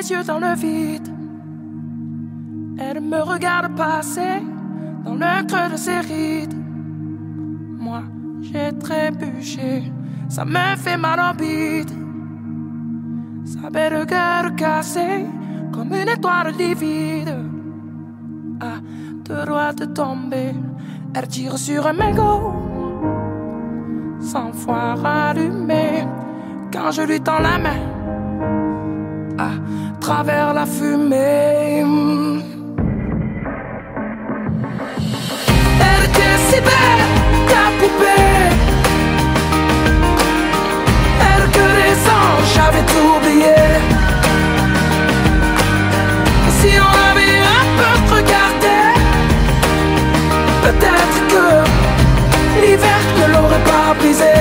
les yeux dans le vide. Elle me regarde passer dans le creux de ses rides. Moi, j'ai trébuché, ça me fait mal en bide. Sa belle gueule cassée comme une étoile livide. À deux doigts de tomber, elle tire sur un mégot. 100 fois rallumé quand je lui tends la main. À travers la fumée. Elle était si belle, ta poupée. Elle que les anges, j'avais tout oublié. Et si on avait un peu regardé, peut-être que l'hiver ne l'aurait pas brisé.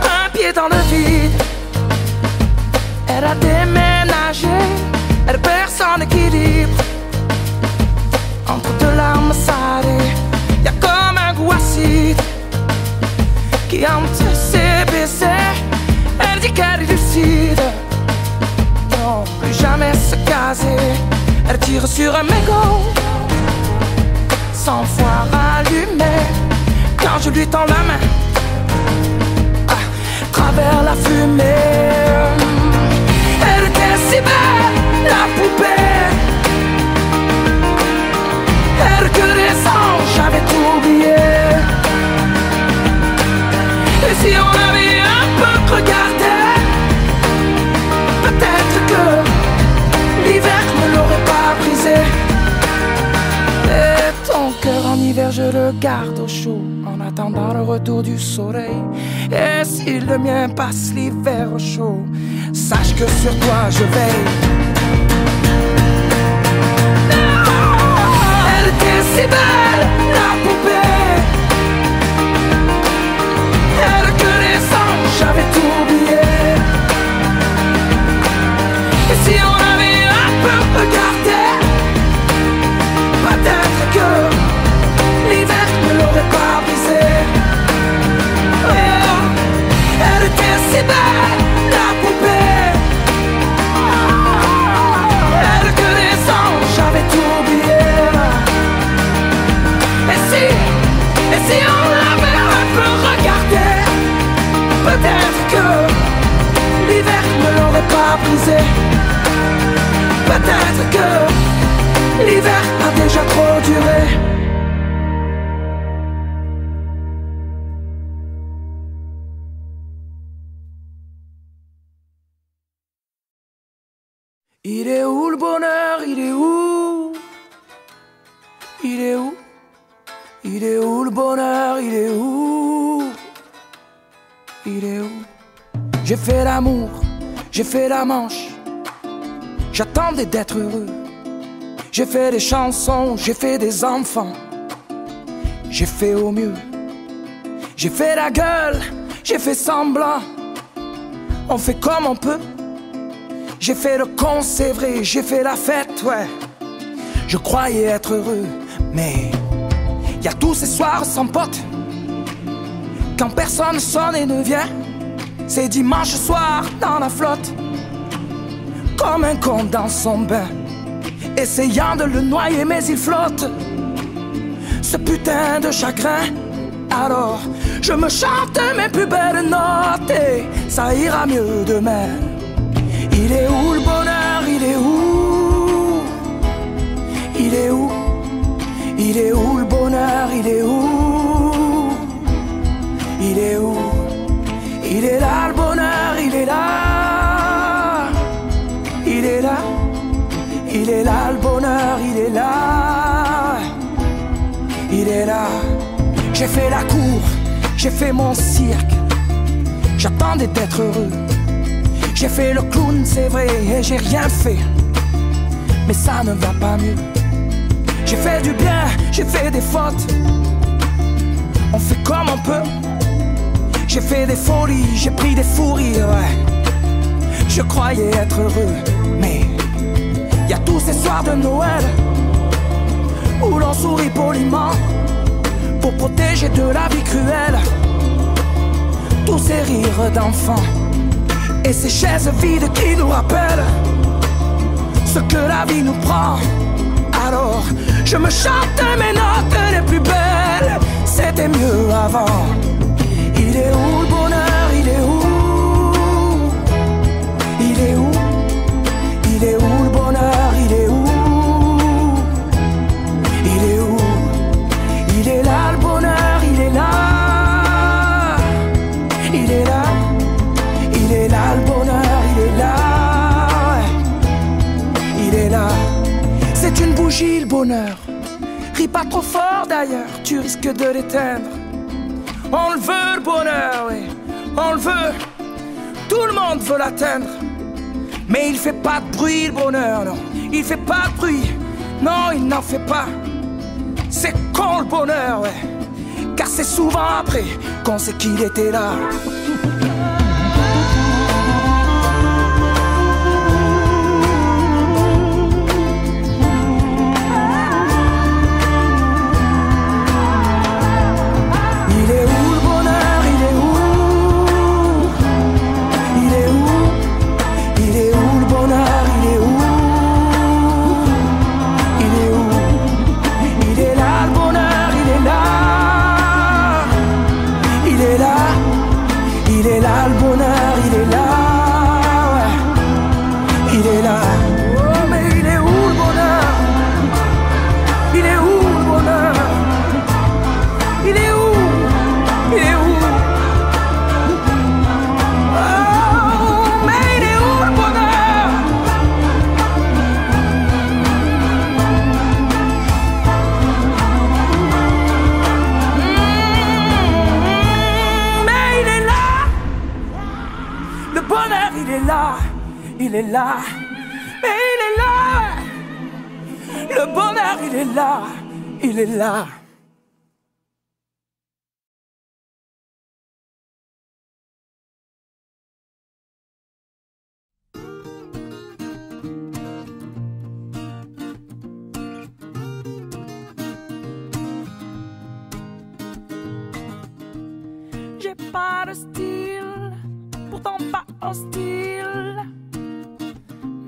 Un pied dans le vide. Elle a déménagé, elle perd son équilibre. Entre deux larmes salées, y'a comme un goût acide qui hante ses baisers. Elle dit qu'elle est lucide. Non, plus jamais se caser. Elle tire sur un mégot. 100 fois rallumé quand je lui tends la main. À travers la fumée. Elle était si belle, la poupée. Elle que les anges, j'avais tout oublié. Et si on avait un peu regardé, peut-être que l'hiver ne l'aurait pas brisé. Et ton cœur en hiver, je le garde au chaud en attendant le retour du soleil. Et si le mien passe l'hiver au chaud, sache que sur toi je veille. Elle était si belle, la poupée. Elle que les anges, j'avais tout oublié. Et si on avait un peu regardé, peut-être que l'hiver ne l'aurait pas brisé. Oh, elle était si belle, la poupée. Elle que les anges, j'avais tout oublié. Et si on l'avait un peu regardé, peut-être que l'hiver ne l'aurait pas brisé. Peut-être que l'hiver a déjà trop duré. Il est où le bonheur? Il est où? Il est où? Il est où le bonheur? Il est où? Il est où? J'ai fait l'amour, j'ai fait la manche. J'attendais d'être heureux. J'ai fait des chansons, j'ai fait des enfants. J'ai fait au mieux. J'ai fait la gueule, j'ai fait semblant. On fait comme on peut. J'ai fait le con, c'est vrai, j'ai fait la fête, ouais. Je croyais être heureux, mais y'a tous ces soirs sans potes. Quand personne sonne et ne vient, c'est dimanche soir dans la flotte. Comme un con dans son bain, essayant de le noyer mais il flotte. Ce putain de chagrin. Alors je me chante mes plus belles notes et ça ira mieux demain. Il est où le bonheur? Il est où? Il est où? Il est où le bonheur? Il est où? Il est où? Il est là le bonheur, il est là. Il est là. Il est là le bonheur, il est là. Il est là. J'ai fait la cour, j'ai fait mon cirque. J'attendais d'être heureux. J'ai fait le clown, c'est vrai, et j'ai rien fait. Mais ça ne va pas mieux. J'ai fait du bien, j'ai fait des fautes. On fait comme on peut. J'ai fait des folies, j'ai pris des fous rires, ouais. Je croyais être heureux, mais y a tous ces soirs de Noël où l'on sourit poliment pour protéger de la vie cruelle tous ces rires d'enfants Et ces chaises vides qui nous rappellent ce que la vie nous prend. Alors je me chante mes notes les plus belles. C'était mieux avant. Il est où le bonheur? Il est où? Il est où? Il est où le bonheur? Il est où? Il est où? Il est là le bonheur, il est là. Il est là. Il est là le bonheur, il est là. Il est là. C'est une bougie le bonheur. Ris pas trop fort d'ailleurs, tu risques de l'éteindre. On le veut le bonheur, oui, on le veut. Tout le monde veut l'atteindre. Mais il fait pas de bruit le bonheur, non. Il fait pas de bruit, non il n'en fait pas. C'est con le bonheur, ouais. Car c'est souvent après qu'on sait qu'il était là. Il est là, mais il est là. Le bonheur, il est là, il est là. J'ai pas de style, pourtant pas hostile.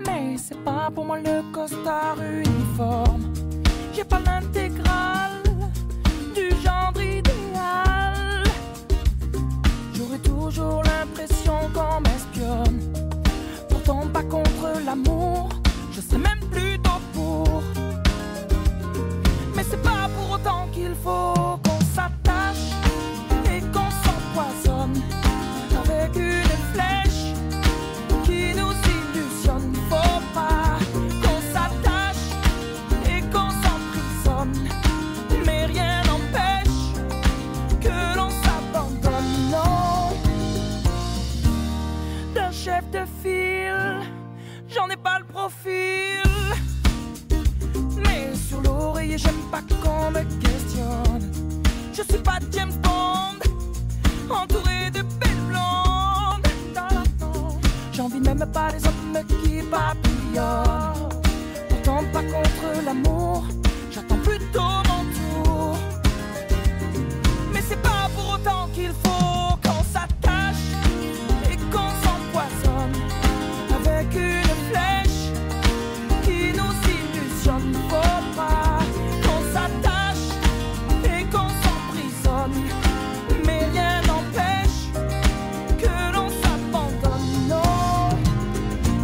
Mais c'est pas pour moi le costard uniforme. J'ai pas l'intégrale du genre idéal. J'aurais toujours l'impression qu'on m'espionne. Pourtant pas contre l'amour, je serais même plutôt pour. Mais c'est pas pour autant qu'il faut qu'on s'attache et qu'on s'empoisonne avec une flèche qui nous illusionne. Faut pas qu'on s'attache et qu'on s'emprisonne, mais rien n'empêche que l'on s'abandonne. Non, d'un chef de file, j'en ai pas le profil. Mais sur l'oreiller, j'aime pas qu'on me questionne. Je suis pas James Bond, entouré de belles blondes. J'envie même pas les hommes qui papillonnent. Pourtant pas contre l'amour, j'attends plutôt mon tour. Mais c'est pas pour autant qu'il faut qu'on s'attache et qu'on s'empoisonne avec une flèche qui nous illusionne. Faut pas qu'on s'attache et qu'on s'emprisonne, mais rien n'empêche que l'on s'abandonne. Non,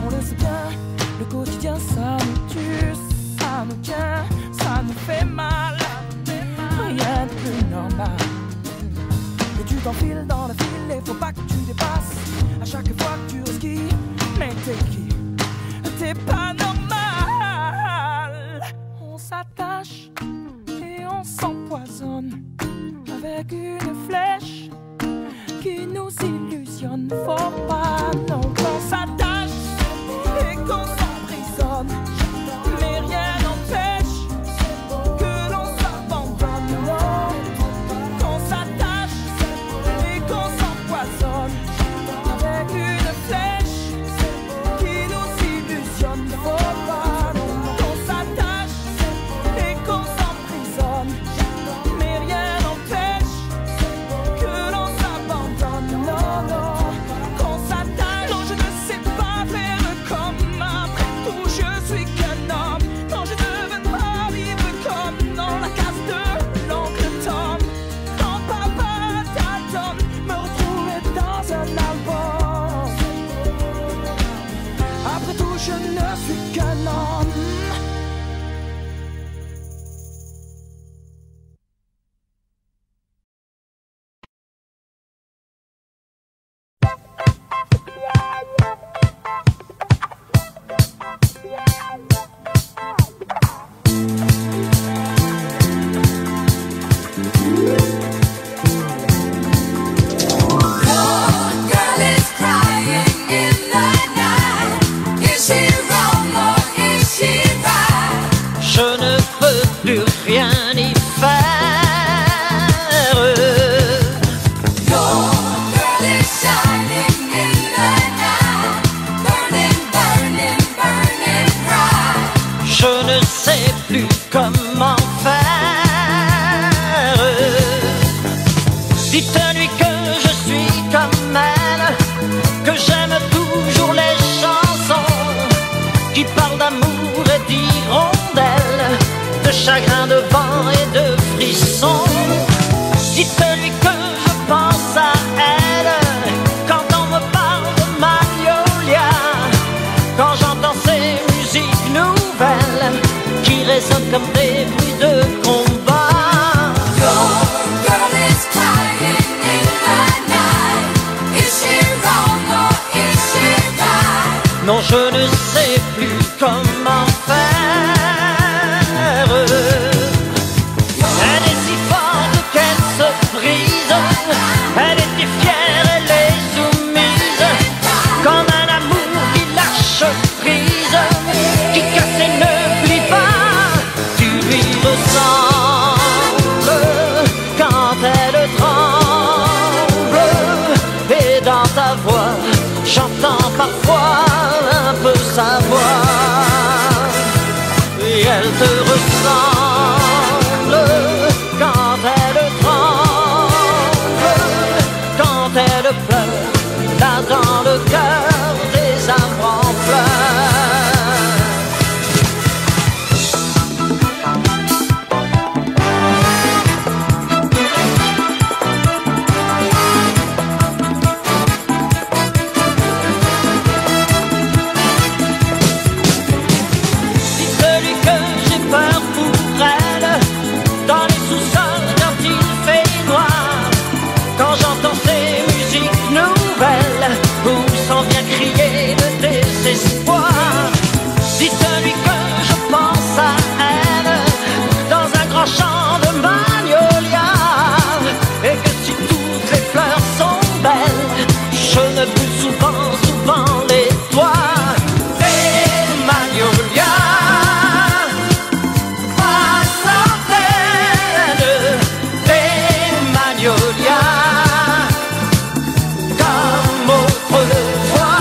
on le sait bien, le quotidien ça nous tue, ça nous tient, ça nous fait mal. Rien de plus normal. Et tu t'enfiles dans la file et faut pas que tu dépasses. À chaque fois que tu risques, mais t'es qui? T'es pas normal. On s'attache et on s'empoisonne avec une flèche qui nous illusionne. Faut pas non qu'on s'attache et qu'on s'emprisonne, mais rien n'empêche que l'on s'abandonne. Non, qu'on s'attache et qu'on s'empoisonne avec une flèche qui nous illusionne. Faut pas qu'on s'attache et qu'on s'emprisonne, mais rien n'empêche que l'on s'abandonne. Non, non, qu'on s'attache celui que je suis comme elle, que j'aime toujours les chansons qui parlent d'amour et d'hirondelles, de chagrin, de vent et de frissons. C'est celui que je pense à elle quand on me parle de Magnolia, quand j'entends ces musiques nouvelles qui résonnent comme des bruits de combat. Non, je ne sais plus comment faire. Elle est si forte qu'elle se brise. Elle était fière, elle est soumise, comme un amour qui lâche prise, qui casse et ne plie pas. Tu lui ressembles quand elle tremble, et dans ta voix j'entends parfois un peu sa voix, et elle te ressemble quand elle tremble, quand elle pleure, là dans le cœur des arbres en c'est celui que je pense à elle dans un grand champ de magnolia, et que si toutes les fleurs sont belles, je ne brûle souvent les doigts. Des magnolias, pas centaines, des magnolias comme autrefois.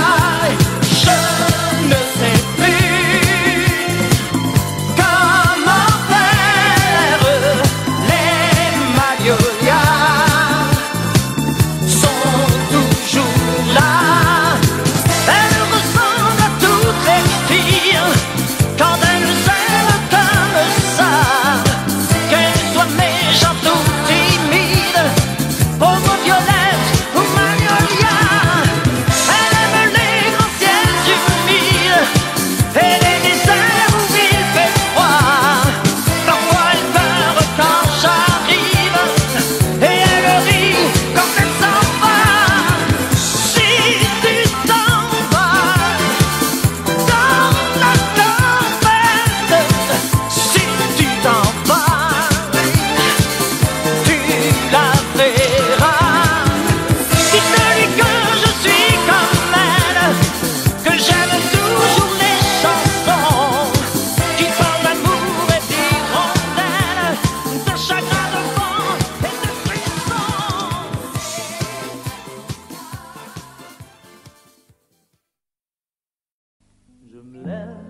Je me lève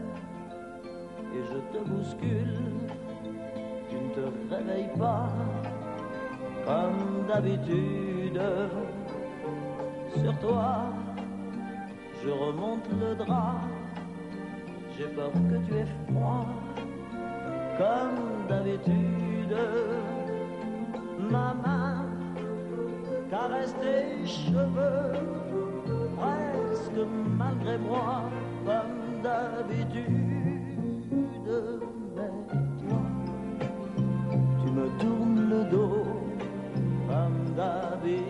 et je te bouscule, tu ne te réveilles pas comme d'habitude. Sur toi, je remonte le drap, j'ai peur que tu aies froid comme d'habitude. Ma main caresse tes cheveux, presque malgré moi, comme d'habitude. Mais toi, tu me tournes le dos, comme d'habitude.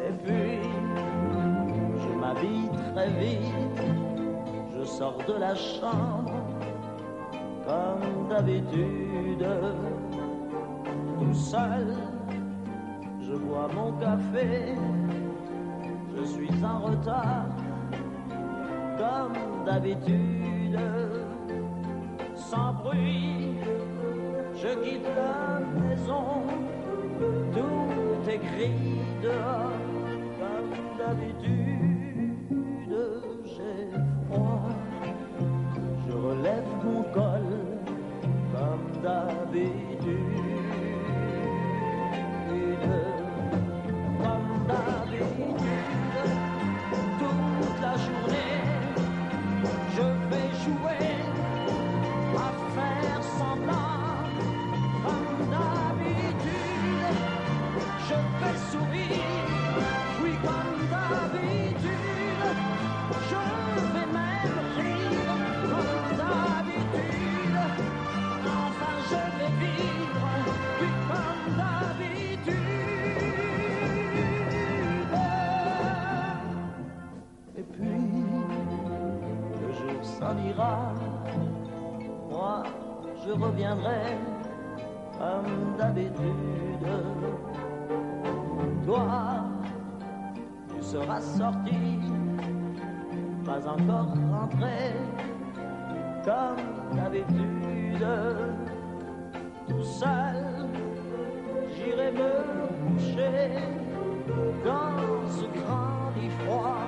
Et puis, je m'habille très vite, je sors de la chambre, comme d'habitude. Tout seul, je bois mon café, je suis en retard, comme d'habitude. Sans bruit, je quitte la maison, tout est gris dehors, comme d'habitude. J'ai froid, je relève mon col, comme d'habitude, comme d'habitude, toute la journée, je vais jouer à faire semblant, comme d'habitude, je vais sourire, oui comme d'habitude, je vais même rire, comme d'habitude, enfin je vais vivre, oui comme d'habitude. Et puis, le jour s'en ira, moi je reviendrai comme d'habitude. Toi, tu seras sorti, pas encore rentré, comme d'habitude. Tout seul, j'irai me coucher dans ce grand lit froid,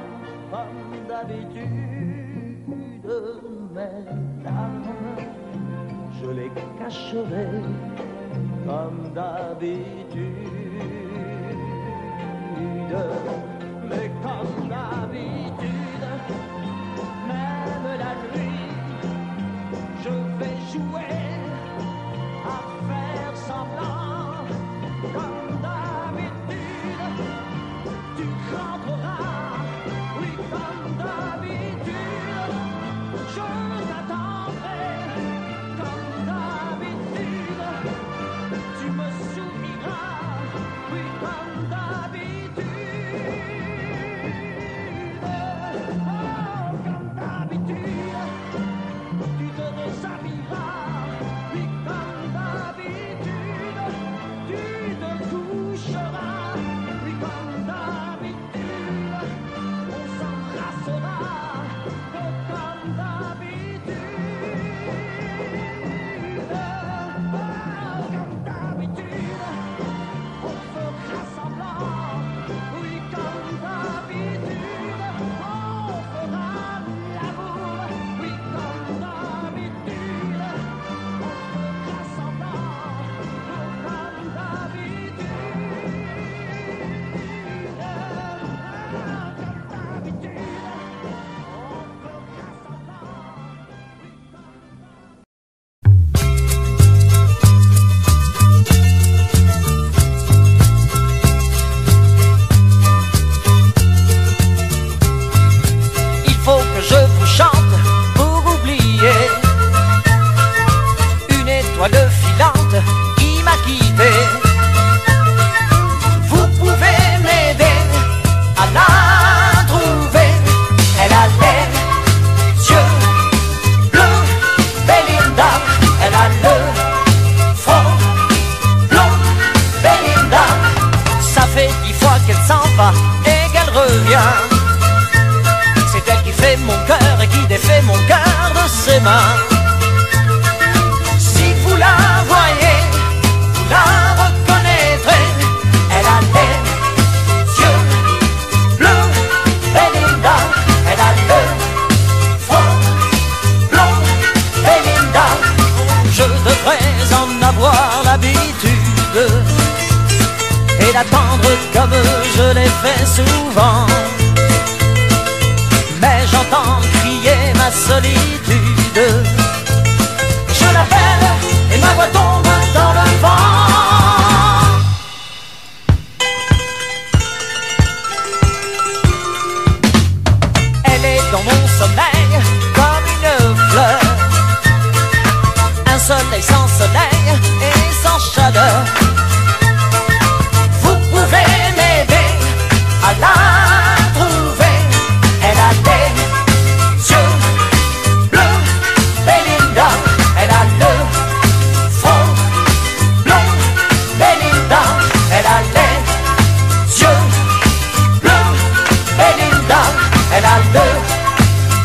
comme d'habitude. Mes larmes, je les cacherai comme d'habitude. Mais comme d'habitude, même la nuit, je vais jouer à faire semblant, comme d'habitude. Tu rentreras, oui comme d'habitude. Je t'attendrai, comme d'habitude. Tu me souriras, oui comme d'habitude. Oh, comme d'habitude. Tu te déshabilleras, oui comme d'habitude. Tu te coucheras, oui comme d'habitude. On s'embrassera, comme d'habitude. Comme d'habitude. On fera semblant, oui comme d'habitude. On fera l'amour, oui comme d'habitude. On fera semblant, comme d'habitude. Comme d'habitude. On fera Il faut que je vous chante pour oublier une étoile filante qui m'a quitté. Vous pouvez m'aider à la trouver. Elle a les yeux bleus, Belinda. Elle a le front blond, Belinda. Ça fait 10 fois qu'elle s'en va et qu'elle revient. C'est elle qui fait mon cœur et qui défait mon cœur de ses mains. Si vous la voyez, vous la reconnaîtrez. Elle a les yeux bleus, Belinda. Elle a le front blond, Belinda. Je devrais en avoir l'habitude et l'attendre comme je l'ai fait souvent. Mais j'entends crier ma solitude. Je l'appelle et ma voix tombe dans le vent. Elle est dans mon sommeil comme une fleur. Un soleil sans soleil et sans chaleur. Vous pouvez m'aider à la trouver. Elle a les yeux bleus, Belinda. Elle a le front blond, Belinda. Elle a les yeux bleus, Belinda. Elle a le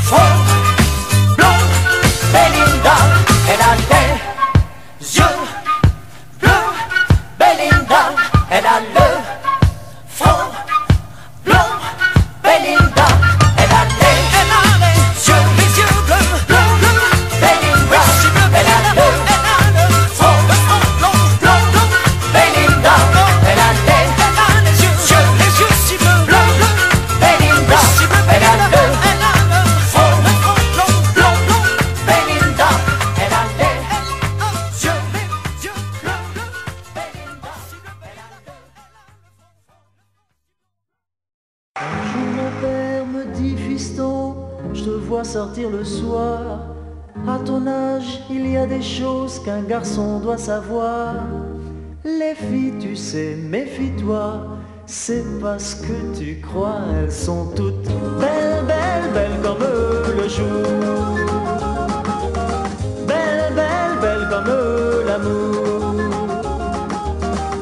front blond, Belinda. Elle a les yeux bleus, Belinda. Elle a le front blond, Belinda. Elle a les yeux bleus, Belinda. Elle a le front vois sortir le soir. À ton âge, il y a des choses qu'un garçon doit savoir. Les filles, tu sais, méfie-toi, c'est pas ce que tu crois. Elles sont toutes belles, belles, belles comme le jour. Belles, belles, belles comme l'amour.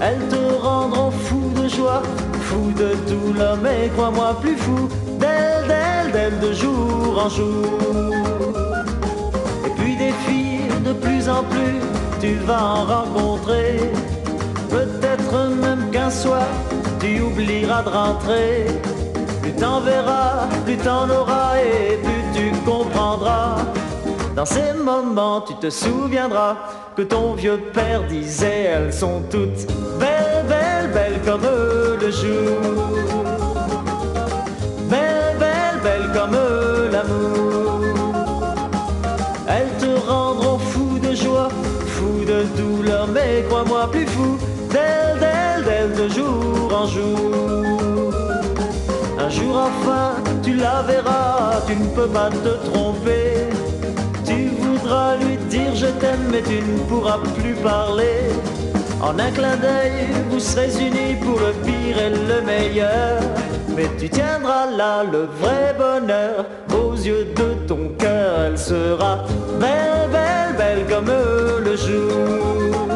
Elles te rendront fou de joie, fou de douleur, mais crois-moi plus fou d'elles, d'elles, d'elles de jour en jour. Et puis des filles de plus en plus, tu vas en rencontrer. Peut-être même qu'un soir, tu oublieras de rentrer. Plus t'en verras, plus t'en auras et plus tu comprendras. Dans ces moments, tu te souviendras que ton vieux père disait: elles sont toutes belles, belles, belles comme le jour. Belles, belles, belles comme l'amour. Elles te rendront fou de joie, fou de douleur, mais crois-moi plus fou d'elles, d'elles, d'elles de jour en jour. Un jour enfin, tu la verras, tu ne peux pas te tromper. Tu voudras lui dire je t'aime, mais tu ne pourras plus parler. En un clin d'œil, vous serez unis pour le pire et le meilleur. Mais tu tiendras là le vrai bonheur aux yeux de ton cœur. Elle sera belle, belle, belle comme le jour.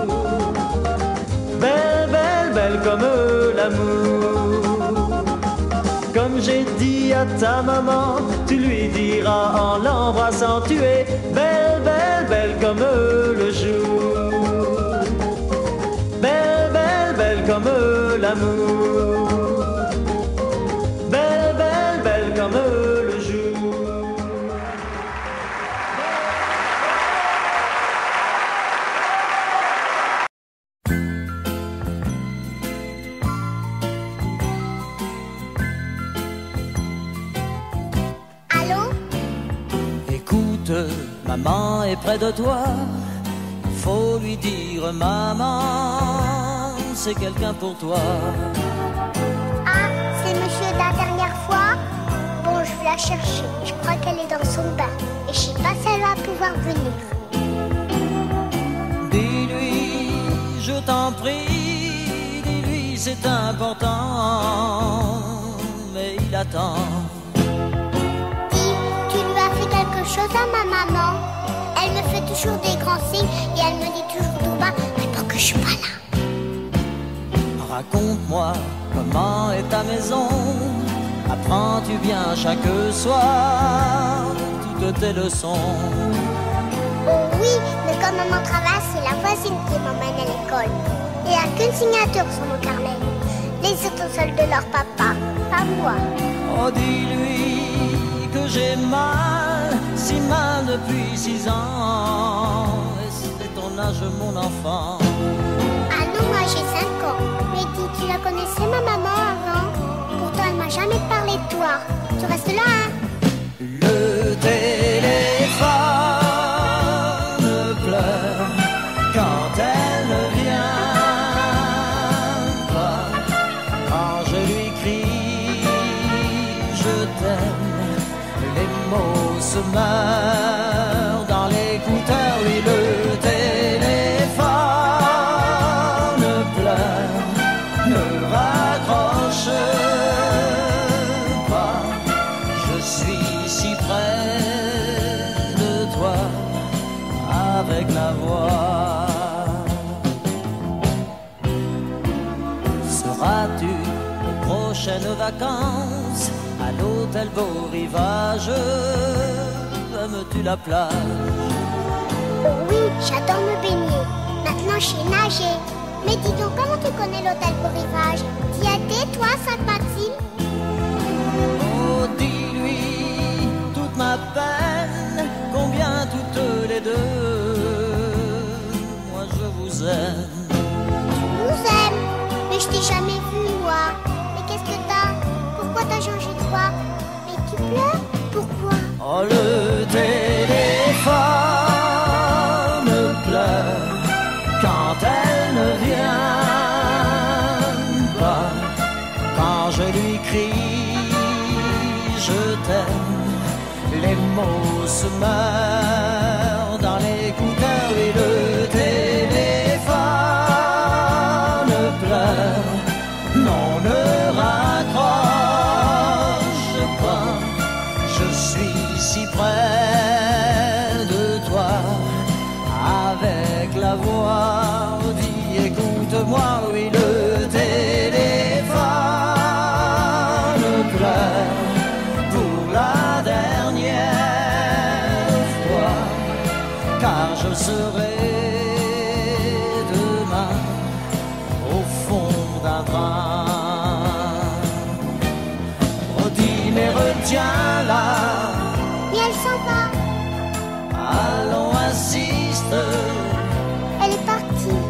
Belle, belle, belle comme l'amour. Comme j'ai dit à ta maman, tu lui diras en l'embrassant: tu es belle, belle, belle comme le jour. Belle, belle, belle comme l'amour. Belle, belle, belle comme le jour. Maman est près de toi, il faut lui dire: maman, c'est quelqu'un pour toi. Ah, c'est monsieur de la dernière fois? Bon, je vais la chercher, je crois qu'elle est dans son bain. Et je sais pas si elle va pouvoir venir. Dis-lui, je t'en prie, dis-lui c'est important, mais il attend. Quelque chose à ma maman. Elle me fait toujours des grands signes et elle me dit toujours tout bas: mais que je suis pas là. Raconte-moi comment est ta maison. Apprends-tu bien chaque soir toutes tes leçons? Oh oui, mais comme maman travaille, c'est la voisine qui m'emmène à l'école. Il n'y a qu'une signature sur mon carnet. Les autres seuls de leur papa, pas moi. Oh, dis-lui que j'ai mal, si mal depuis 6 ans. Et c'est ton âge, mon enfant. Ah non, moi j'ai 5 ans. Mais dis, tu la connaissais ma maman avant? Pourtant elle m'a jamais parlé de toi. Tu restes là, hein? Le téléphone pleure quand elle ne vient pas. Quand je lui crie je t'aime, les mots se meurent dans l'écouteur. Oui, le téléphone pleure, ne raccroche pas. Je suis si près de toi avec la voix. Seras-tu aux prochaines vacances à l'hôtel Beau Rivage? Aimes-tu la plage? Oh oui, j'adore me baigner. Maintenant je sais nager. Mais dis donc, comment tu connais l'hôtel Beau Rivage? T'y as été, toi, Sainte-Mathilde? Oh, dis-lui toute ma peine, combien toutes les deux, moi je vous aime. Tu nous aimes, mais je t'ai jamais vu, moi. Mais qu'est-ce que t'as? Pourquoi t'as changé de voix? Mais tu pleures? Pourquoi? Oh, le téléphone pleure quand elle ne vient pas. Quand je lui crie je t'aime, Les mots se meurent dans l'écouteur et le téléphone pleure. Non, ne raccroche pas, je suis si près de toi. Avec la voix dit écoute-moi, oui, le téléphone pleure. Pour la dernière fois, car je serai demain au fond d'un train. Redis mais retiens-la. Mais elle s'en va. Allons, insiste. Elle est partie.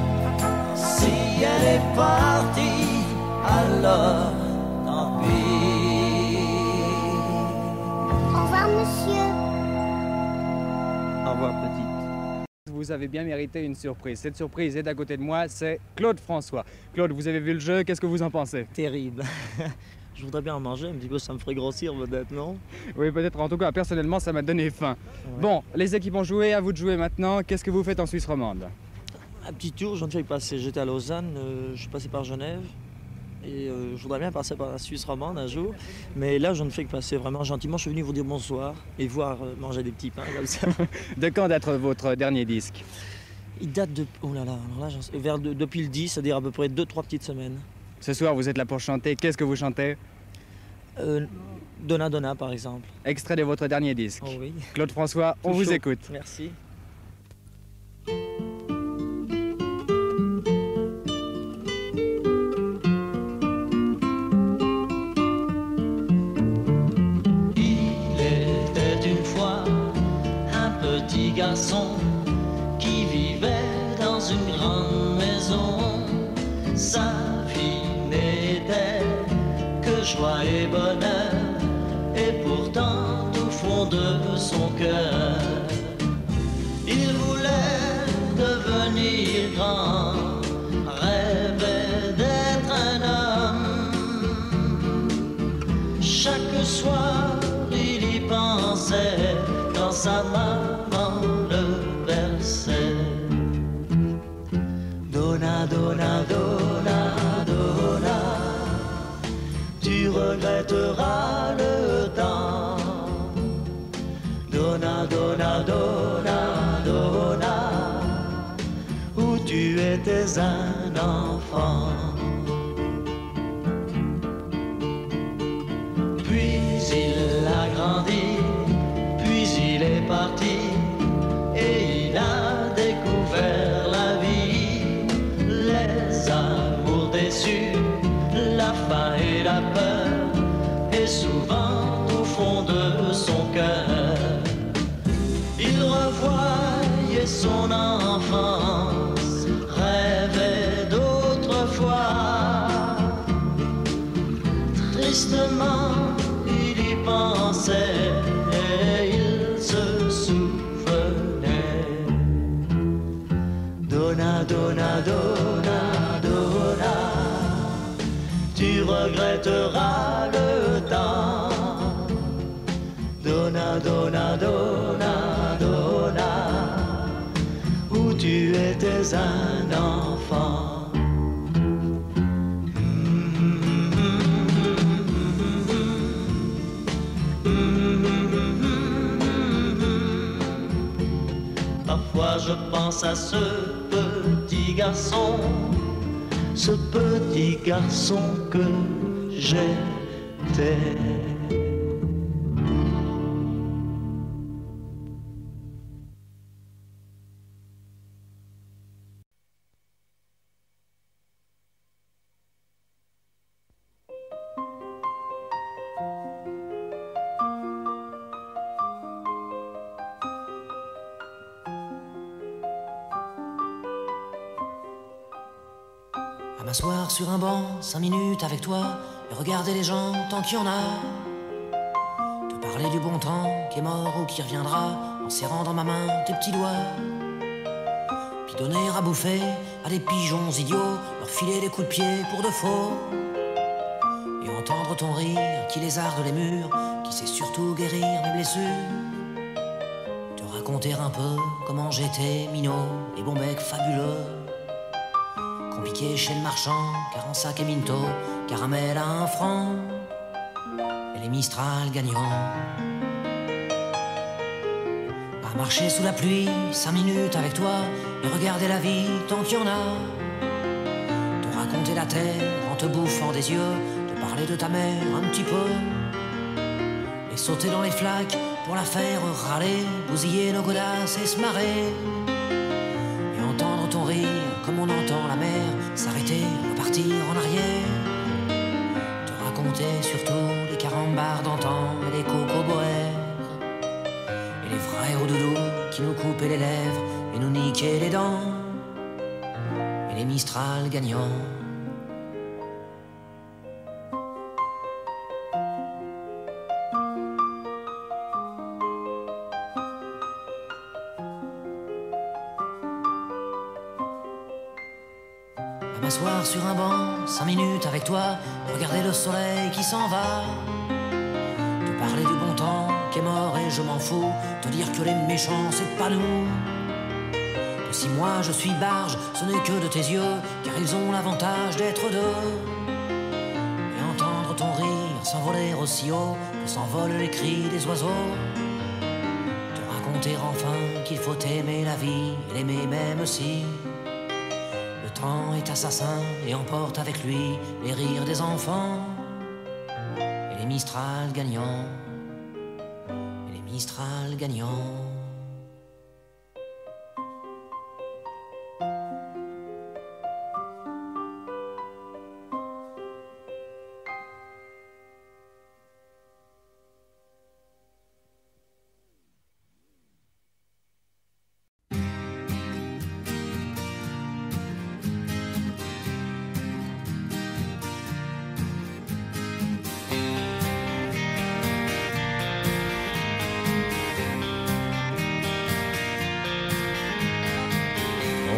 Si elle est partie, alors tant pis. Au revoir, monsieur. Au revoir, petite. Vous avez bien mérité une surprise. Cette surprise est à côté de moi, c'est Claude François. Claude, vous avez vu le jeu, qu'est-ce que vous en pensez? Terrible. Je voudrais bien en manger un petit peu, ça me ferait grossir peut-être, non? Oui, peut-être. En tout cas, personnellement, ça m'a donné faim. Ouais. Bon, les équipes ont joué, à vous de jouer maintenant. Qu'est-ce que vous faites en Suisse romande? Un petit tour, je ne fais que passer. J'étais à Lausanne, je suis passé par Genève. Et je voudrais bien passer par la Suisse romande un jour. Mais là, je ne fais que passer vraiment gentiment. Je suis venu vous dire bonsoir et voir manger des petits pains comme ça. De quand date votre dernier disque? Il date de... Oh là là, alors là depuis le 10, c'est-à-dire à peu près 2-3 petites semaines. Ce soir, vous êtes là pour chanter. Qu'est-ce que vous chantez? Donna Donna, par exemple. Extrait de votre dernier disque. Oh oui. Claude François, on Tout vous chaud. écoute. Merci. Il était une fois un petit garçon qui vivait dans une grande maison. Sa vie n'était que joie et bonheur, et pourtant au fond de son cœur, il voulait devenir grand, rêvait d'être un homme. Chaque soir il y pensait quand sa maman le berçait. Donna, donna, donna, donna, tu regretteras le temps. Donna, donna, donna, donna, où tu étais un enfant. Puis il a grandi, puis il est parti, et il a découvert la vie, les amours déçus, la faim et la peur, et souvent au fond de son cœur, il revoyait son enfance, rêvait d'autrefois. Tristement, il y pensait et il se souvenait. Donna, donna, donna, donna, tu regretteras le temps. Donna, donna, donna, donna, où tu étais un enfant. Parfois je pense à ce petit garçon que j'étais. À m'asseoir sur un banc, 5 minutes avec toi, et regarder les gens tant qu'il y en a. Te parler du bon temps qui est mort ou qui reviendra, en serrant dans ma main tes petits doigts. Puis donner à bouffer à des pigeons idiots, leur filer des coups de pied pour de faux. Et entendre ton rire qui lézarde les murs, qui sait surtout guérir mes blessures. Te raconter un peu comment j'étais minot, les bons becs fabuleux. Compliqué chez le marchand, car en sac et minto, caramel à 1 franc, et les Mistral gagnants. À marcher sous la pluie, 5 minutes avec toi, et regarder la vie tant qu'il y en a. Te raconter la terre en te bouffant des yeux, te parler de ta mère un petit peu, et sauter dans les flaques pour la faire râler, bousiller nos godasses et se marrer, et entendre ton rire comme on entend la mer s'arrêter, repartir en arrière. Te raconter surtout les carambars d'antan et les cocoboères, et les vrais hauts doudous qui nous coupaient les lèvres et nous niquaient les dents, et les Mistral gagnants. À m'asseoir sur un banc, 5 minutes avec toi, regarder le soleil qui s'en va, te parler du bon temps qui est mort et je m'en fous, te dire que les méchants c'est pas nous, que si moi je suis barge, ce n'est que de tes yeux, car ils ont l'avantage d'être deux, et entendre ton rire s'envoler aussi haut que s'envolent les cris des oiseaux, te raconter enfin qu'il faut aimer la vie et l'aimer même si le temps est assassin et emporte avec lui les rires des enfants, et les Mistral gagnants, et les Mistral gagnants.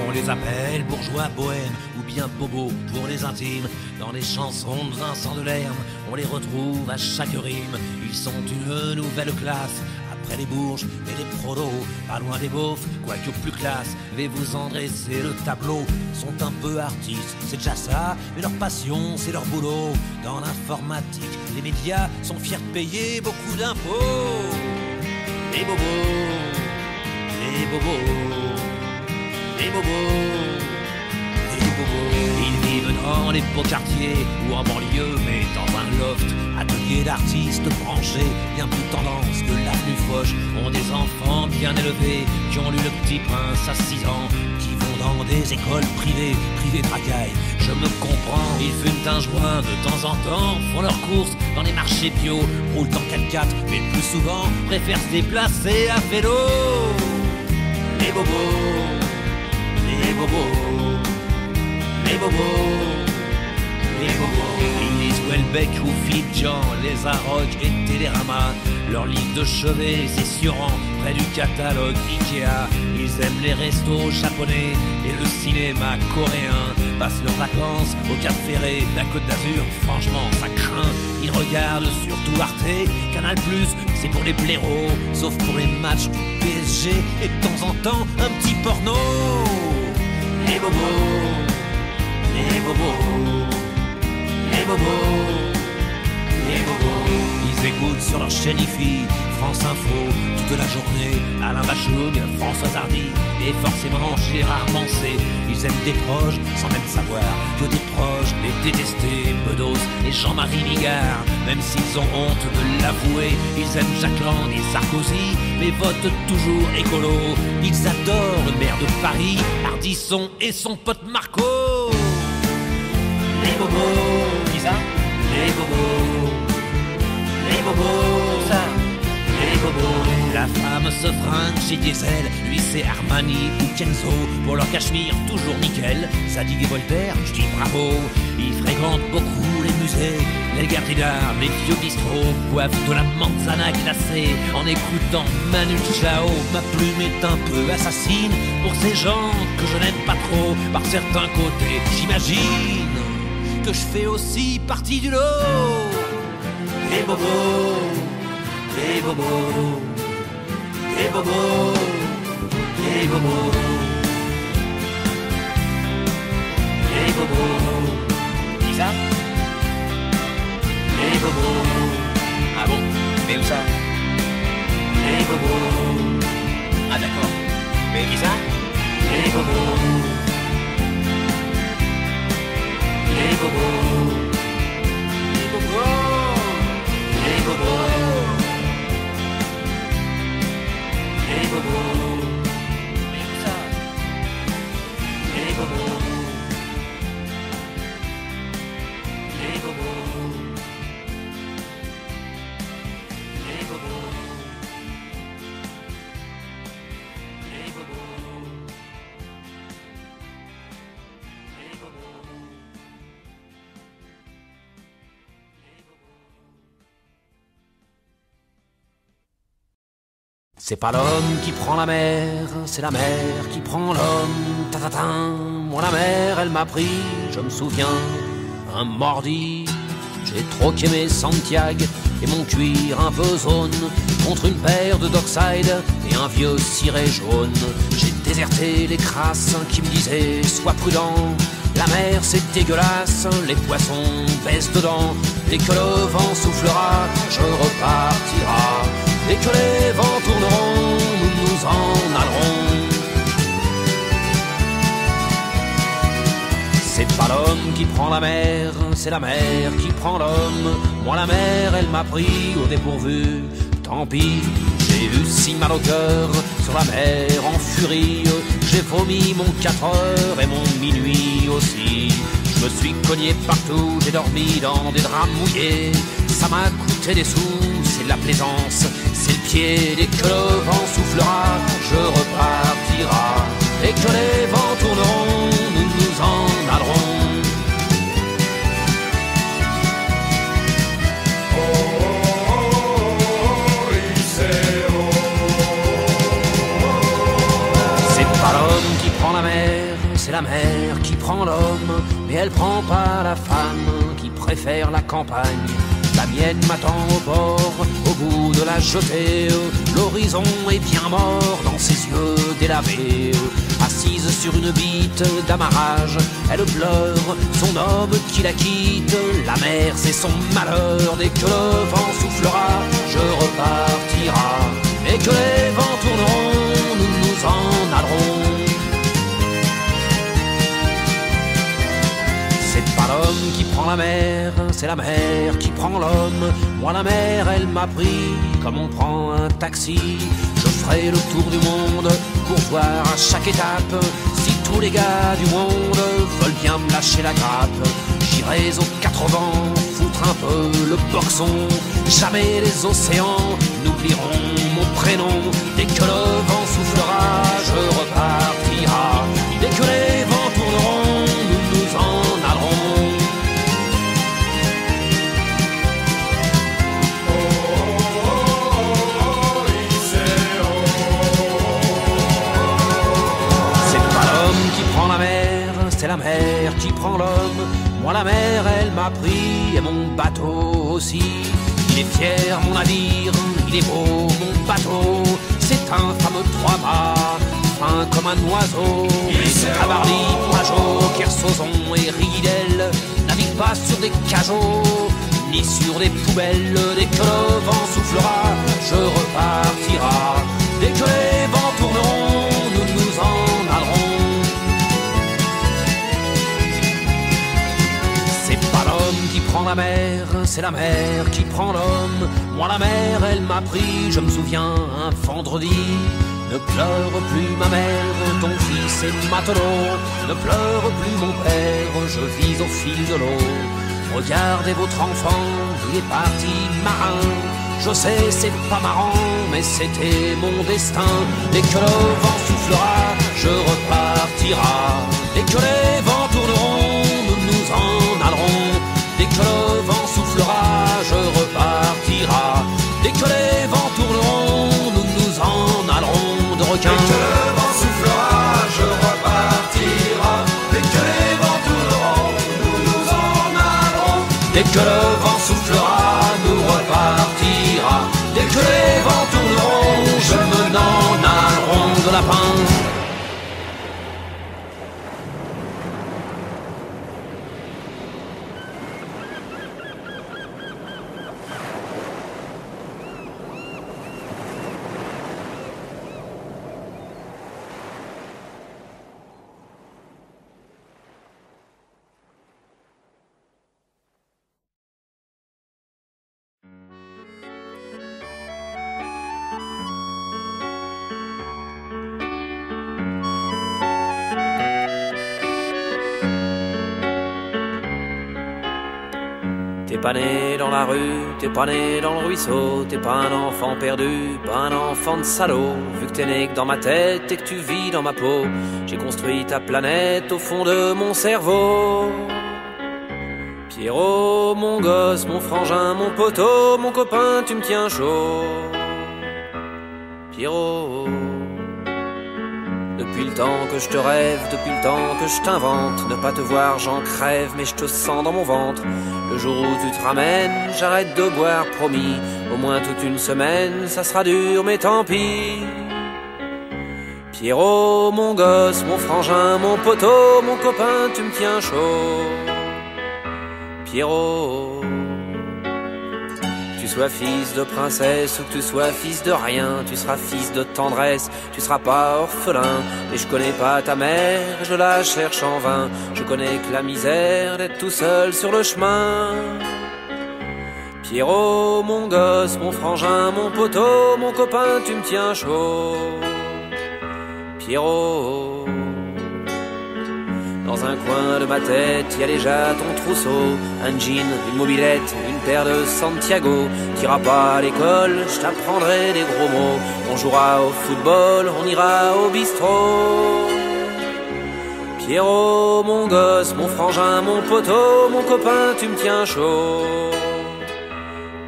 On les appelle bourgeois bohèmes ou bien bobos pour les intimes. Dans les chansons de Vincent Delerme, on les retrouve à chaque rime. Ils sont une nouvelle classe, après les bourges et les prolos. Pas loin des beaufs, quoique plus classe. Mais vous en dressez le tableau. Sont un peu artistes, c'est déjà ça, mais leur passion, c'est leur boulot. Dans l'informatique, les médias sont fiers de payer beaucoup d'impôts. Les bobos, les bobos, les bobos, les bobos. Ils vivent dans les beaux quartiers ou en banlieue, mais dans un loft. Atelier d'artistes branchés, bien plus tendance que l'avenue Foch. Ont des enfants bien élevés, qui ont lu Le Petit Prince à 6 ans, qui vont dans des écoles privées, privées tracailles. Je me comprends, ils fument un joint de temps en temps, font leurs courses dans les marchés bio, roulent en 4x4, mais le plus souvent préfèrent se déplacer à vélo. Les bobos, les bobos, les bobos, les bobos. Ils lisent Welbeck ou Fidjan, les Arocs et Télérama. Leur livre de chevet, c'est Sioran, près du catalogue Ikea. Ils aiment les restos japonais et le cinéma coréen. Passent leurs vacances au Cap Ferré, la Côte d'Azur, franchement ça craint. Ils regardent surtout Arte, Canal+, c'est pour les blaireaux, sauf pour les matchs du PSG et de temps en temps un petit porno. Les bobos, les bobos, les bobos, les bobos. Ils écoutent sur leur chaîne IFI, France Info, toute la journée, Alain Bachung, Françoise Hardy et forcément Gérard Mancé. Ils aiment des proches sans même savoir que des proches les détester, Bedos et Jean-Marie Bigard. Même s'ils ont honte de l'avouer, ils aiment Jacques Lang et Sarkozy, mais votent toujours écolo. Ils adorent le maire de Paris, Ardisson et son pote Marco. Les bobos, qui ça? Les bobos, les bobos, ça. Les bobos. La femme se fringue chez Diesel, lui c'est Armani ou Kenzo. Pour leur cachemire toujours nickel, Zadig et Voltaire, je dis bravo. Ils fréquentent beaucoup les musées, les galeries d'art, les vieux bistrots. Boivent de la manzana glacée en écoutant Manu Chao. Ma plume est un peu assassine pour ces gens que je n'aime pas trop. Par certains côtés, j'imagine que je fais aussi partie du lot. Les bobos, les bobos, les bobos, les bobos, les bobos. Qui ça? Les bobos. Ah bon? Mais où ça? Les bobos. Ah d'accord. Mais qui ça? Les bobos. Les bobos. Les bobos. Les bobos. Les bobos. Mais où ça? Les bobos. Les bobos. Les bobos. Les bobos. Les bobos. C'est pas l'homme qui prend la mer, c'est la mer qui prend l'homme. Tatatin, moi la mer, elle m'a pris, je me souviens, un mordi. J'ai troqué mes Santiago et mon cuir un peu zone contre une paire de Dockside et un vieux ciré jaune. J'ai déserté les crasses qui me disaient sois prudent. La mer c'est dégueulasse, les poissons baissent dedans. Dès que le vent soufflera, je repartira. Dès que les vents tourneront, nous nous en allerons. C'est pas l'homme qui prend la mer, c'est la mer qui prend l'homme. Moi la mer, elle m'a pris au dépourvu, tant pis. J'ai eu si mal au cœur sur la mer en furie. J'ai vomi mon 4 heures et mon minuit aussi. Je me suis cogné partout, j'ai dormi dans des draps mouillés. Ça m'a coûté des sous, c'est de la plaisance, c'est le pied. Dès que le vent soufflera, je repartira. Dès que les vents tourneront, nous nous en allerons. C'est pas l'homme qui prend la mer, c'est la mer qui prend l'homme. Mais elle prend pas la femme qui préfère la campagne. La mienne m'attend au bord, au bout de la jetée. L'horizon est bien mort dans ses yeux délavés. Assise sur une bite d'amarrage, elle pleure son homme qui la quitte. La mer c'est son malheur, dès que le vent soufflera, je repartira. Dès que les vents tourneront, nous nous en allerons. C'est pas l'homme qui prend la mer, c'est la mer qui prend l'homme. Moi la mer, elle m'a pris comme on prend un taxi. Je ferai le tour du monde pour voir à chaque étape si tous les gars du monde veulent bien me lâcher la grappe. J'irai aux 4 vents, foutre un peu le boxon. Jamais les océans n'oublieront mon prénom. Dès que le vent soufflera, je repartira. Dès que les vents tourneront, nous nous en allerons. C'est la mer qui prend l'homme. Moi la mer elle m'a pris et mon bateau aussi. Il est fier mon navire, il est beau mon bateau. C'est un fameux 3-mâts, fin comme un oiseau. Cabarly, Pajot, Kersozon et Ridel naviguent pas sur des cajots ni sur des poubelles. Dès que le vent soufflera, je repartira. Dès que les vents tourneront, nous nous en allerons. Qui prend la mer, c'est la mer qui prend l'homme. Moi la mer, elle m'a pris, je me souviens, un vendredi. Ne pleure plus ma mère, ton fils est matelot. Ne pleure plus mon père, je vis au fil de l'eau. Regardez votre enfant, il est parti marin. Je sais, c'est pas marrant, mais c'était mon destin. Dès que le vent soufflera, je repartira. Dès que les vents tourneront, nous nous en allerons. Dès que le vent soufflera, je repartira. Dès que les vents tourneront, nous nous en allerons de requins. Dès que le vent soufflera, je repartira. Dès que les vents tourneront, nous nous en allerons. Dès que le vent soufflera, nous repartira. Dès que T'es pas né dans la rue, t'es pas né dans le ruisseau, t'es pas un enfant perdu, pas un enfant de salaud. Vu que t'es né que dans ma tête et que tu vis dans ma peau, j'ai construit ta planète au fond de mon cerveau. Pierrot, mon gosse, mon frangin, mon poteau, mon copain, tu me tiens chaud. Pierrot, depuis le temps que je te rêve, depuis le temps que je t'invente, ne pas te voir j'en crève, mais je te sens dans mon ventre. Le jour où tu te ramènes, j'arrête de boire, promis. Au moins toute une semaine, ça sera dur, mais tant pis. Pierrot, mon gosse, mon frangin, mon poteau, mon copain, tu me tiens chaud. Pierrot, que tu sois fils de princesse ou que tu sois fils de rien, tu seras fils de tendresse, tu seras pas orphelin. Et je connais pas ta mère, je la cherche en vain. Je connais que la misère d'être tout seul sur le chemin. Pierrot, mon gosse, mon frangin, mon poteau, mon copain, tu me tiens chaud. Pierrot, dans un coin de ma tête, y a déjà ton trousseau, un jean, une mobilette, une paire de Santiago. T'iras pas à l'école, je t'apprendrai des gros mots. On jouera au football, on ira au bistrot. Pierrot, mon gosse, mon frangin, mon poteau, mon copain, tu me tiens chaud.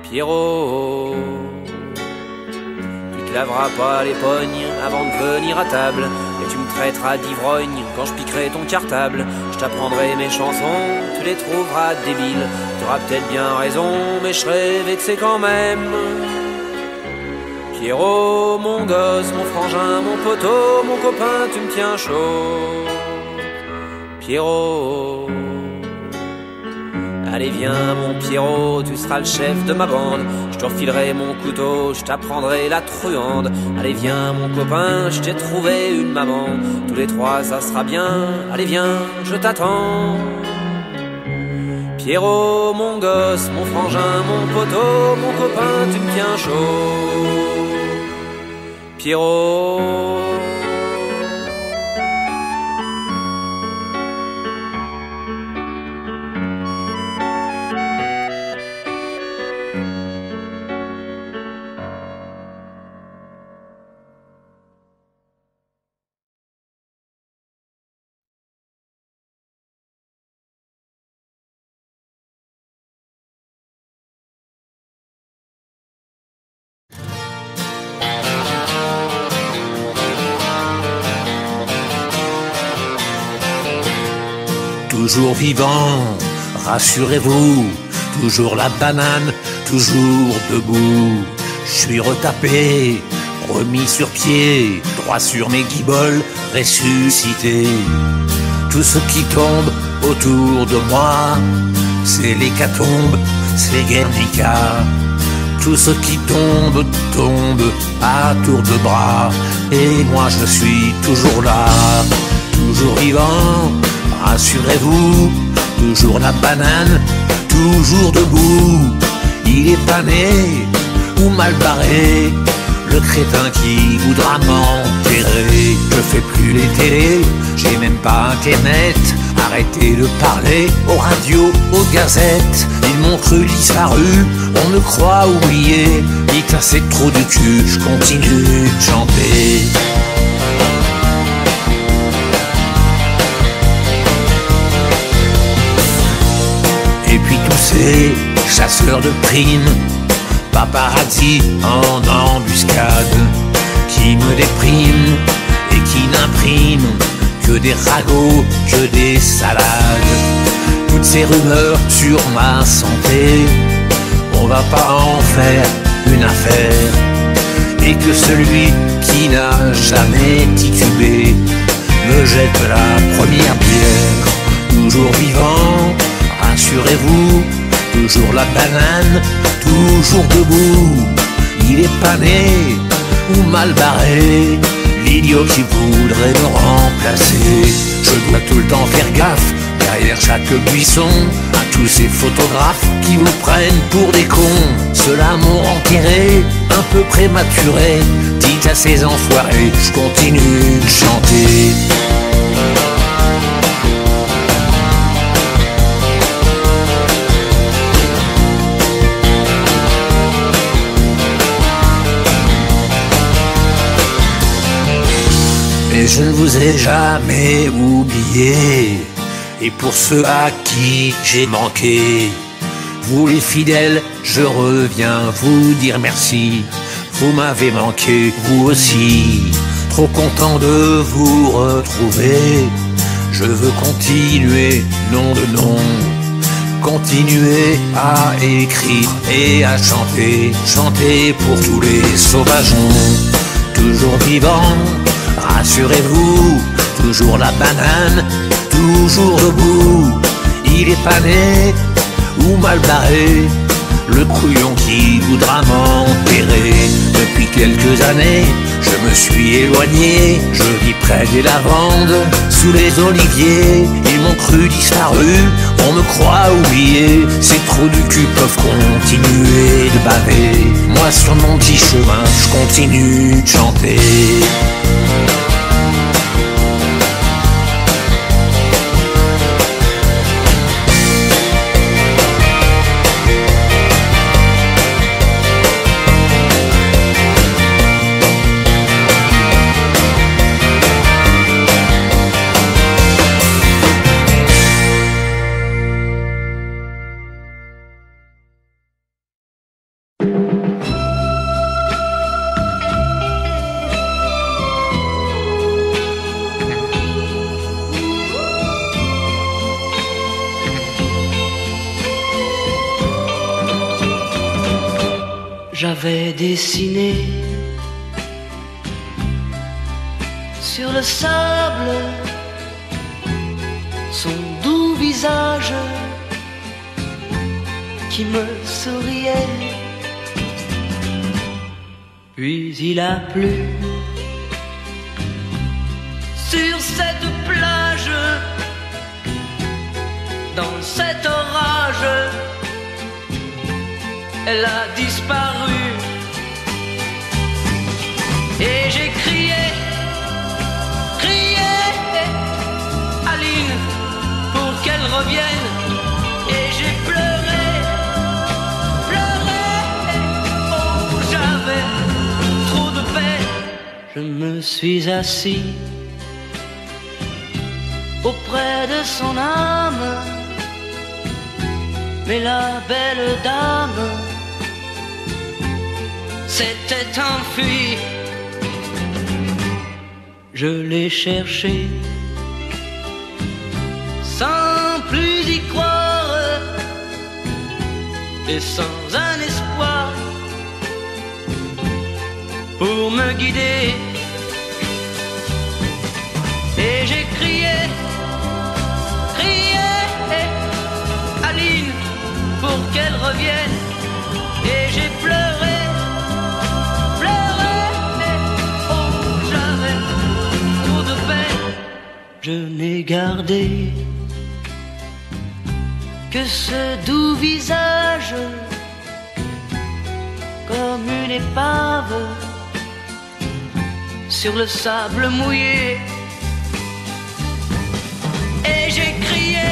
Pierrot, tu te laveras pas les pognes avant de venir à table. Et tu me traiteras d'ivrogne quand je piquerai ton cartable. Je t'apprendrai mes chansons, tu les trouveras débiles. Tu auras peut-être bien raison, mais je serai vexé quand même. Pierrot, mon gosse, mon frangin, mon poteau, mon copain, tu me tiens chaud. Pierrot, allez viens mon Pierrot, tu seras le chef de ma bande. Je te refilerai mon couteau, je t'apprendrai la truande. Allez viens mon copain, je t'ai trouvé une maman. Tous les trois ça sera bien, allez viens, je t'attends. Pierrot, mon gosse, mon frangin, mon poteau, mon copain, tu me tiens chaud. Pierrot, toujours vivant, rassurez-vous, toujours la banane, toujours debout. Je suis retapé, remis sur pied, droit sur mes guiboles, ressuscité. Tout ce qui tombe autour de moi, c'est l'hécatombe, c'est Guernica. Tout ce qui tombe, tombe à tour de bras. Et moi je suis toujours là, toujours vivant, rassurez-vous, toujours la banane, toujours debout. Il est pas né ou mal barré, le crétin qui voudra m'enterrer. Je fais plus les télés, j'ai même pas internet. Arrêtez de parler aux radios, aux gazettes. Ils m'ont cru disparu, on me croit oublié. Ils cassaient trop du cul, je continue de chanter. Et puis tous ces chasseurs de primes, paparazzi en embuscade, qui me dépriment et qui n'impriment que des ragots, que des salades. Toutes ces rumeurs sur ma santé, on va pas en faire une affaire. Et que celui qui n'a jamais titubé me jette la première bière. Toujours vivant, rassurez-vous, toujours la banane, toujours debout. Il est pas né ou mal barré, l'idiot qui voudrait me remplacer. Je dois tout le temps faire gaffe, derrière chaque buisson, à tous ces photographes qui vous prennent pour des cons. Ceux-là m'ont enterré, un peu prématuré. Dites à ces enfoirés, je continue de chanter. je ne vous ai jamais oublié. Et pour ceux à qui j'ai manqué, vous les fidèles, je reviens vous dire merci. Vous m'avez manqué, vous aussi. Trop content de vous retrouver. Je veux continuer, nom de nom. Continuer à écrire et à chanter. Chanter pour tous les sauvageons. Toujours vivant, rassurez-vous. Toujours la banane, toujours debout. Il est pas né ou mal barré, le couillon qui voudra m'enterrer. Depuis quelques années, je me suis éloigné. Je vis près des lavandes, sous les oliviers. Ils m'ont cru disparu, on me croit oublié. Ces trous du cul peuvent continuer de baver. Moi sur mon petit chemin, je continue de chanter. J'avais dessiné sur le sable son doux visage qui me souriait. Puis il a plu sur cette plage, dans cet orage. Elle a disparu et j'ai crié, crié, Aline, pour qu'elle revienne. Et j'ai pleuré, pleuré, oh j'avais trop de peine. Je me suis assis auprès de son âme, mais la belle dame s'était enfuie. Je l'ai cherché sans plus y croire et sans un espoir pour me guider. Et j'ai crié, crié, Aline, pour qu'elle revienne. Et j'ai pleuré, pleuré, oh j'avais trop de peine. Je n'ai gardé que ce doux visage comme une épave sur le sable mouillé. Et j'ai crié,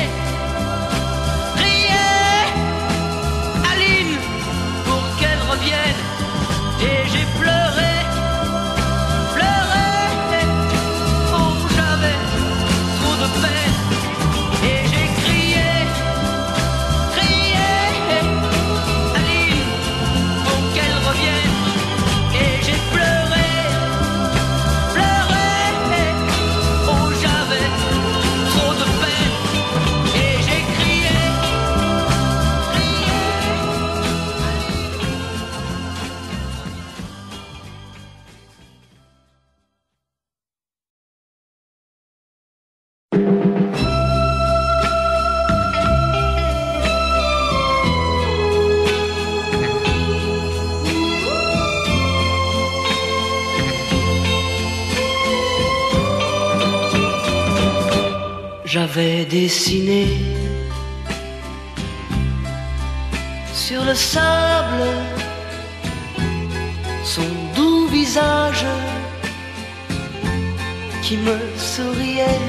et j'ai pleuré, pleuré, oh j'avais trop de peine. Et j'ai crié, crié, Aline, pour qu'elle revienne. Et j'ai pleuré, pleuré, oh j'avais trop de peine. Et j'ai crié, j'avais dessiné sur le sable son doux visage qui me souriait.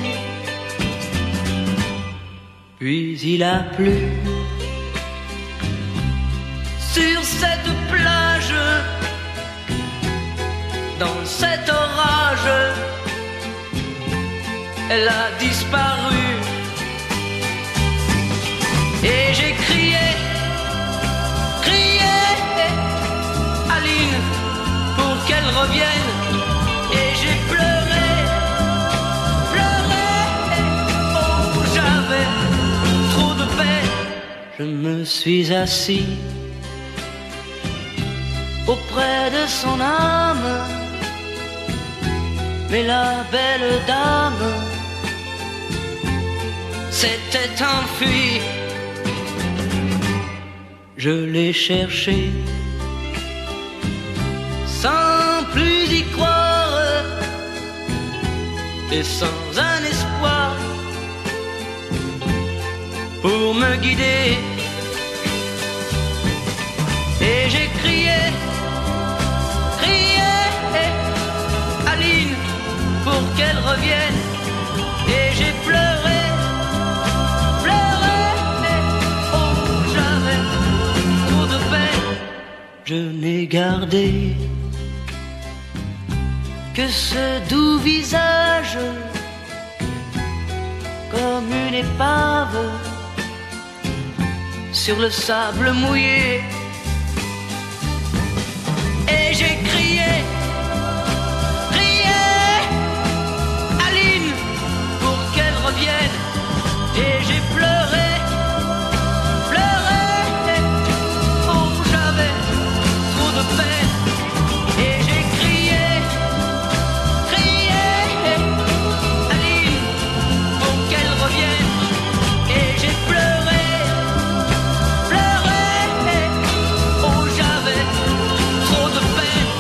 Puis il a plu sur cette plage, dans cet orage. elle a disparu. Et j'ai crié, crié, Aline, pour qu'elle revienne. Et j'ai pleuré, pleuré, oh j'avais trop de peine. Je me suis assis auprès de son âme, mais la belle dame s'était enfuie. Je l'ai cherchée sans plus y croire et sans un espoir pour me guider. Et j'ai crié, crié, Aline, pour qu'elle revienne. Et j'ai pleuré, pleuré, oh j'avais trop de peine. Je n'ai gardé que ce doux visage comme une épave sur le sable mouillé. Et j'ai crié, crié, Aline, pour qu'elle revienne. Et j'ai pleuré, pleuré, oh j'avais trop de peine. Et j'ai crié, crié, Aline, pour qu'elle revienne. Et j'ai pleuré, pleuré, oh j'avais trop de peine.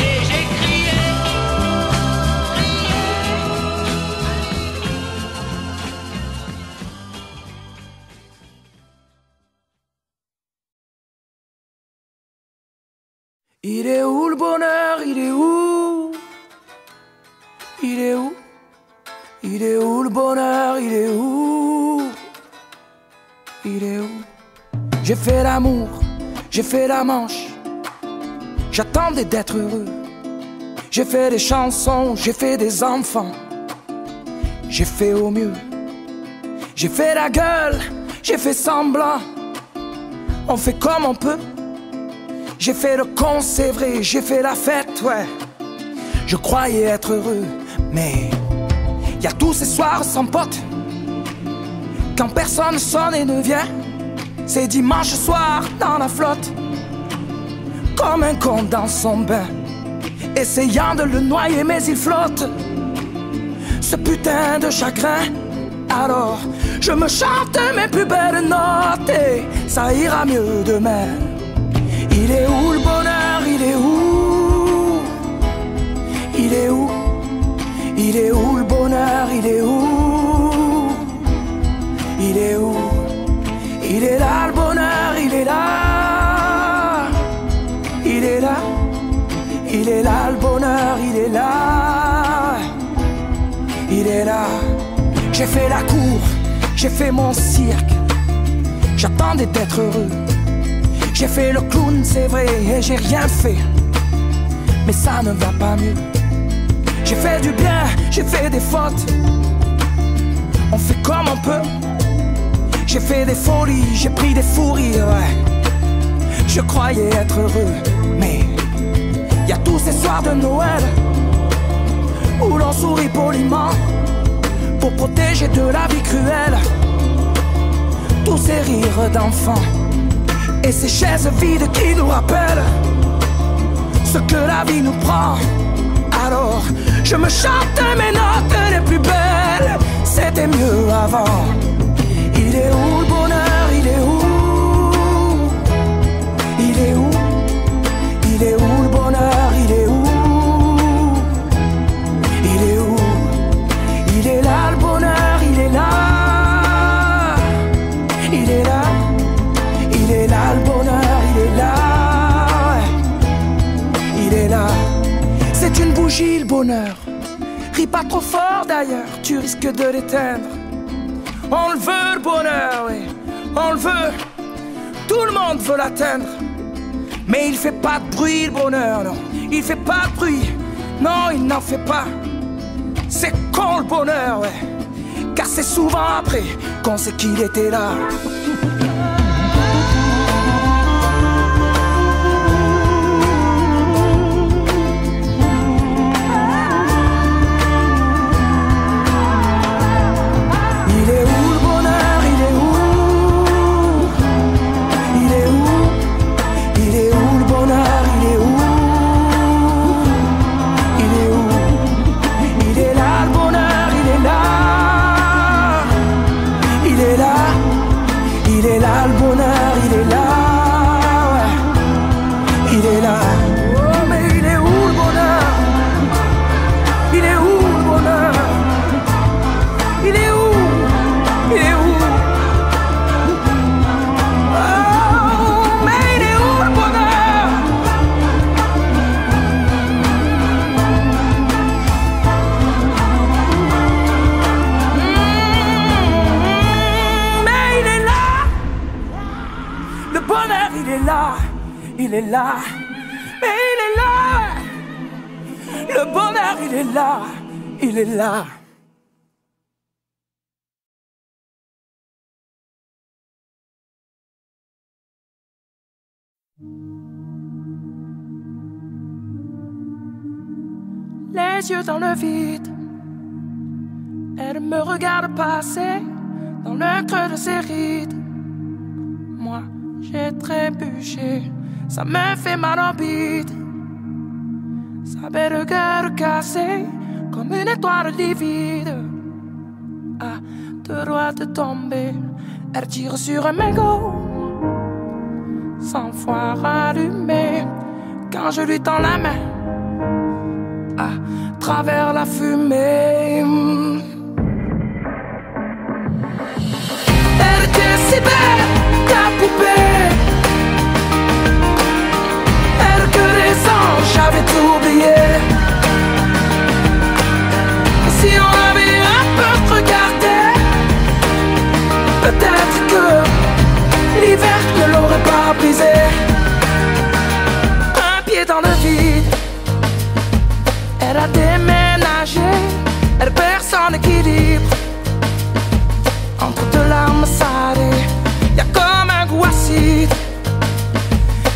Et j'ai crié, crié. Il est où le bonheur? Il est où? Il est où? Il est où le bonheur? Il est où? Il est où? J'ai fait l'amour, j'ai fait la manche, j'attendais d'être heureux. J'ai fait des chansons, j'ai fait des enfants, j'ai fait au mieux. J'ai fait la gueule, j'ai fait semblant, on fait comme on peut. J'ai fait le con, c'est vrai, j'ai fait la fête, ouais. Je croyais être heureux, mais y a tous ces soirs sans potes, quand personne sonne et ne vient. C'est dimanche soir dans la flotte, comme un con dans son bain, essayant de le noyer mais il flotte, ce putain de chagrin. Alors je me chante mes plus belles notes et ça ira mieux demain. Il est où le bonheur? Il est où? Il est où? Il est où le bonheur? Il est où? Il est où? Il est là le bonheur, il est là. Il est là. Il est là le bonheur, il est là. Il est là. J'ai fait la cour, j'ai fait mon cirque, j'attendais d'être heureux. J'ai fait le clown, c'est vrai, et j'ai rien fait, mais ça ne va pas mieux. J'ai fait du bien, j'ai fait des fautes, on fait comme on peut. J'ai fait des folies, j'ai pris des fous rires, ouais. Je croyais être heureux, mais y a tous ces soirs de Noël où l'on sourit poliment pour protéger de la vie cruelle tous ces rires d'enfants et ces chaises vides qui nous rappellent ce que la vie nous prend. Alors je me chante mes notes les plus belles, c'était mieux avant. Il est où le bonheur? Il est où? Il est où? Il est où le bonheur? Il est où? Il est où? Il est là le bonheur, il est là. Il est là. Il est là le bonheur, il est là. Il est là. C'est une bougie le bonheur. Ris pas trop fort d'ailleurs, tu risques de l'éteindre. On le veut le bonheur, oui, on le veut. Tout le monde veut l'atteindre. Mais il fait pas de bruit le bonheur, non. Il fait pas de bruit, non il n'en fait pas. c'est quand le bonheur, ouais. Car c'est souvent après qu'on sait qu'il était là. Il est où le bonheur? Il est où? Il est où? Il est où le bonheur? Il est où? Il est où? Il est là le bonheur, il est là. Il est là. Il est là le bonheur, il est là. Ouais. Il est là. Oh mais il est où le bonheur? Il est où le bonheur? Il est où? Il est où? Oh, mais il est où le bonheur? Mais il est là. Le bonheur, il est là. Il est là. Mais il est là. Le bonheur, il est là. Il est là. Les yeux dans le vide, elle me regarde passer dans le creux de ses rides. Moi, j'ai trébuché, ça me fait mal en bide. Sa belle gueule cassée, comme une étoile livide. À deux doigts de tomber, elle tire sur un mégot. 100 fois rallumé, quand je lui tends la main. À travers la fumée. Elle était si belle, ta poupée. Elle que les anges, j'avais tout oublié. Et si on avait un peu regardé, peut-être que l'hiver ne l'aurait pas brisé. Un pied dans le vide. Elle a déménagé, elle perd son équilibre. Entre deux larmes salées, y'a comme un goût acide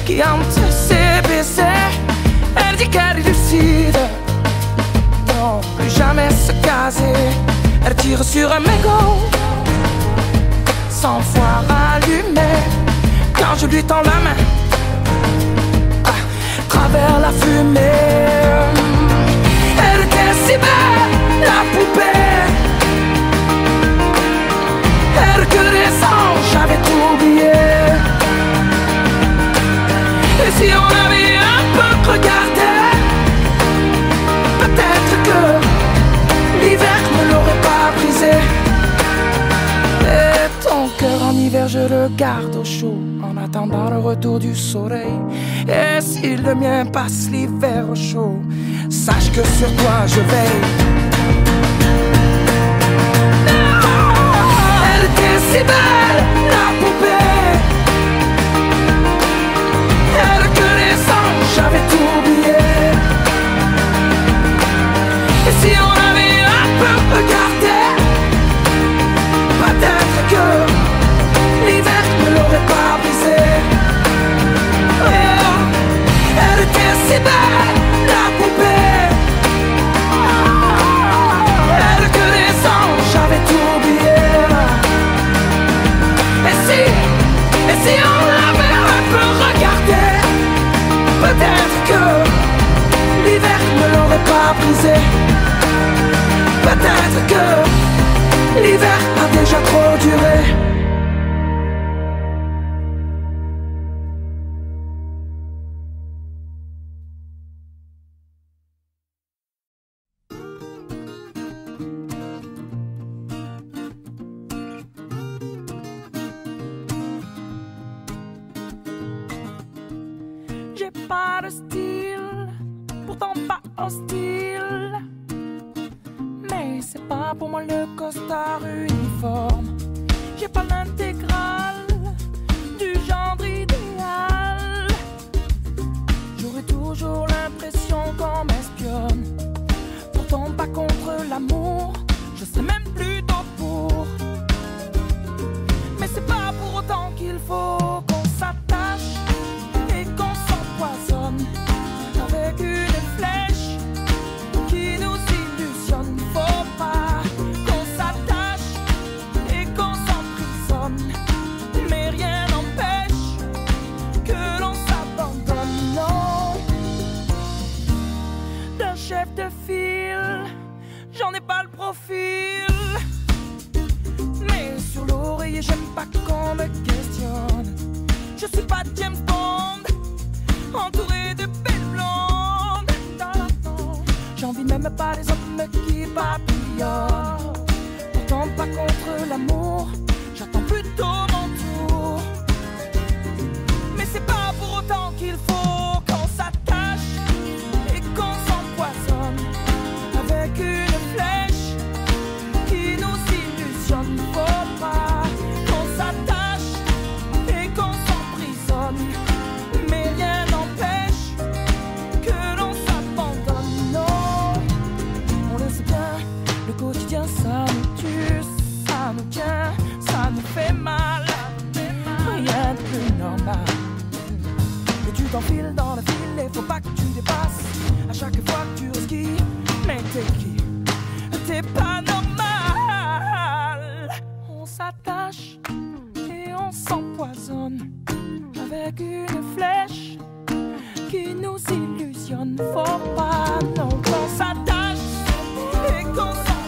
qui hante ses baisers. Elle dit qu'elle est lucide, non, plus jamais se caser. Elle tire sur un mégot, 100 fois rallumé, quand je lui tends la main, à travers la fumée. Elle était si belle, la poupée. Elle que les anges, j'avais tout oublié. Et si on avait un peu regardé, peut-être que l'hiver ne l'aurait pas brisé. Et ton cœur en hiver, je le garde au chaud, en attendant le retour du soleil. Et si le mien passe l'hiver au chaud, sache que sur toi je veille. Elle était si belle, la poupée. Elle que les anges, j'avais tout oublié. Et si on avait un peu regardé, peut-être que l'hiver ne l'aurait pas brisé. Elle était si belle, la poupée. Elle que les anges, j'avais tout oublié. Et si on l'avait un peu regardé, peut-être que l'hiver ne l'aurait pas brisé. Peut-être que l'hiver a déjà trop duré. J'ai pas de style, pourtant pas hostile. Mais c'est pas pour moi le costard uniforme. J'ai pas l'intégrale du genre idéal. J'aurais toujours l'impression qu'on m'espionne. Pourtant pas contre l'amour. profil. Mais sur l'oreiller, j'aime pas qu'on me questionne. Je suis pas James Bond, entouré de belles blondes. J'envie même pas les hommes qui papillonnent. Pourtant pas contre l'amour, j'attends plutôt mon tour. Mais c'est pas pour autant qu'il faut qu'on s'attache et qu'on s'empoisonne avec une flèche qui nous illusionne. Faut pas qu'on s'attache et qu'on s'emprisonne, mais rien n'empêche que l'on s'abandonne. Non, on le sait bien, le quotidien ça nous tue, ça nous tient, ça nous fait mal. Rien de plus normal. Et tu t'enfiles dans le fil et faut pas que tu dépasses à chaque fois que tu risques. Mais t'es qui? T'es pas normal. On s'attache et on s'empoisonne avec une flèche qui nous illusionne. Faut pas non qu'on s'attache et qu'on s'empoisonne.